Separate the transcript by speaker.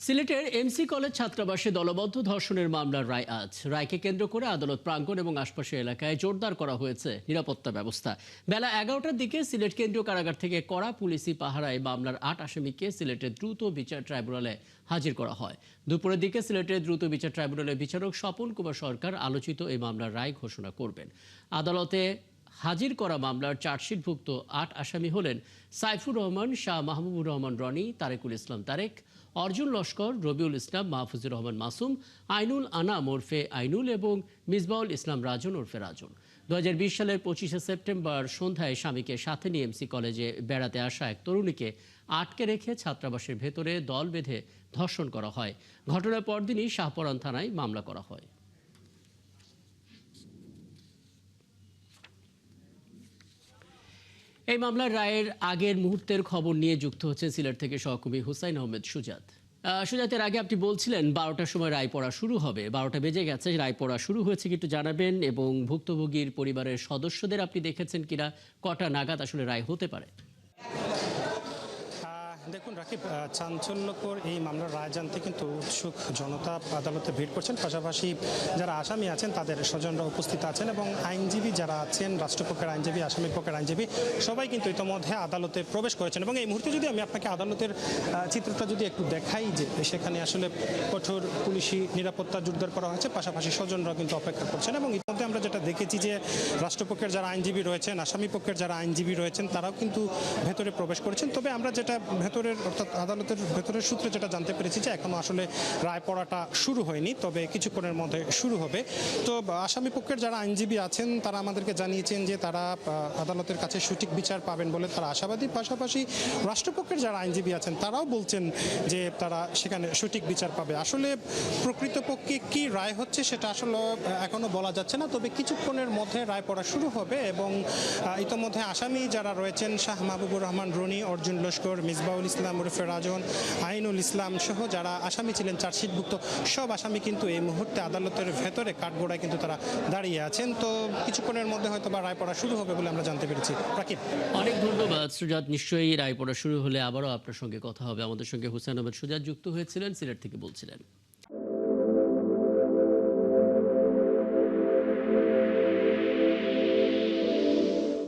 Speaker 1: সিলেটের MC college ছাত্রাবাসে দলবদ্ধ ধর্ষণের মামলার রায় আজ। রায়কে কেন্দ্র করে আদালত প্রাঙ্গণ এবং আশপাশের এলাকায় জোরদার করা হয়েছে নিরাপত্তা ব্যবস্থা। বেলা 11টার দিকে সিলেট কেন্দ্রীয় কারাগার থেকে কড়া পুলিশি পাহারায় মামলার 8 আসামিকে সিলেটের দ্রুত বিচার ট্রাইব্যুনালে হাজির করা হয়। দুপুরের দিকে সিলেটের দ্রুত বিচার ট্রাইব্যুনালের বিচারক স্বপন কুমার সরকার আলোচিত এই মামলার রায় ঘোষণা করবেন। আদালতে হাজির করা মামলার চার্জশিটভুক্ত 8 আসামি হলেন সাইফুর রহমান, শাহ মাহবুবুর রহমান রনি, তারেকুল ইসলাম তারেক, অর্জুন লস্কর, রবিউল ইসলাম, মাহফুজুর রহমান মাসুম, আইনুল আনাম ওরফে আইনুল এবং মিসবাউল ইসলাম রাজন ওরফে রাজন। 2020 সালের 25শে সেপ্টেম্বর সন্ধ্যায় স্বামীকে সাথে নিয়ে এমসি কলেজে বেড়াতে আসা এক তরুণীকে আটকে রেখে ছাত্রাবাসের ভেতরে দল বেঁধে ধর্ষণ করা হয়। ঘটনার পরদিনই শাহপরান থানায় মামলা করা হয়। এই মামলার রায়ের আগের মুহূর্তের খবর নিয়ে যুক্ত হচ্ছেন সিলেট থেকে সহকর্মী হুসাইন আহমেদ সুজাত। সুজাতের আগে আপনি বলছিলেন 12টার সময় রায় পড়া শুরু হবে, 12টা বেজে গেছে, রায় পড়া শুরু হয়েছে কি একটু জানাবেন, এবং ভুক্তভোগীর পরিবারের সদস্যদের আপনি দেখেছেন কিনা, কটা নাগাদ আসলে রায় হতে পারে?
Speaker 2: দেখুন রাকিব, চাঞ্চল্যকর এই মামলার রায় জানতে কিন্তু উৎসুক জনতা আদালতে ভিড় করছেন। পাশাপাশি যারা আসামি আছেন তাদের স্বজনরা উপস্থিত আছেন এবং আইনজীবী যারা আছেন, রাষ্ট্রপক্ষের আইনজীবী, আসামি পক্ষের আইনজীবী, সবাই কিন্তু ইতোমধ্যে আদালতে প্রবেশ করেছেন। এবং এই মুহূর্তে যদি আমি আপনাকে আদালতের চিত্রটা যদি একটু দেখাই, যে সেখানে আসলে কঠোর পুলিশি নিরাপত্তা জোরদার করা হয়েছে, পাশাপাশি স্বজনরা কিন্তু অপেক্ষা করছেন। এবং ইতিমধ্যে আমরা যেটা দেখেছি যে রাষ্ট্রপক্ষের যারা আইনজীবী রয়েছেন, আসামি পক্ষের যারা আইনজীবী রয়েছেন, তারাও কিন্তু ভেতরে প্রবেশ করেছেন। তবে আমরা যেটা অর্থাৎ আদালতের ভেতরের সূত্রে যেটা জানতে পেরেছি যে এখনো আসলে রায় পড়াটা শুরু হয়নি, তবে কিছুক্ষণের মধ্যে শুরু হবে। তো আসামি পক্ষের যারা আইনজীবী আছেন তারা আমাদেরকে জানিয়েছেন যে তারা আদালতের কাছে সঠিক বিচার পাবেন বলে তারা আশাবাদী। পাশাপাশি রাষ্ট্রপক্ষের যারা আইনজীবী আছেন তারাও বলছেন যে তারা সেখানে সঠিক বিচার পাবে। আসলে প্রকৃতপক্ষে কি রায় হচ্ছে সেটা আসলে এখনো বলা যাচ্ছে না, তবে কিছুক্ষণের মধ্যে রায় পড়া শুরু হবে। এবং ইতোমধ্যে আসামি যারা রয়েছেন, শাহ মাহবুবুর রহমান রনি, অর্জুন লস্কর, মিসবাউল ইসলাম ওরফে রাজন, আইনুল ইসলাম সহ যারা আসামি ছিলেন চার্জশিটভুক্ত, সব আসামি কিন্তু এই মুহূর্তে আদালতের ভেতরে কাঠগড়ায় কিন্তু তারা দাঁড়িয়ে আছেন। তো কিছুক্ষণের মধ্যে হয়তো বা রায় পড়া শুরু হবে বলে আমরা জানতে পেরেছি। রাকিব,
Speaker 1: অনেক ধন্যবাদ সুজাত। নিশ্চয়ই রায় পড়া শুরু হলে আবারও আপনার সঙ্গে কথা হবে। আমাদের সঙ্গে হুসাইন আহমেদ সুজাত যুক্ত হয়েছিলেন, সিলেট থেকে বলছিলেন।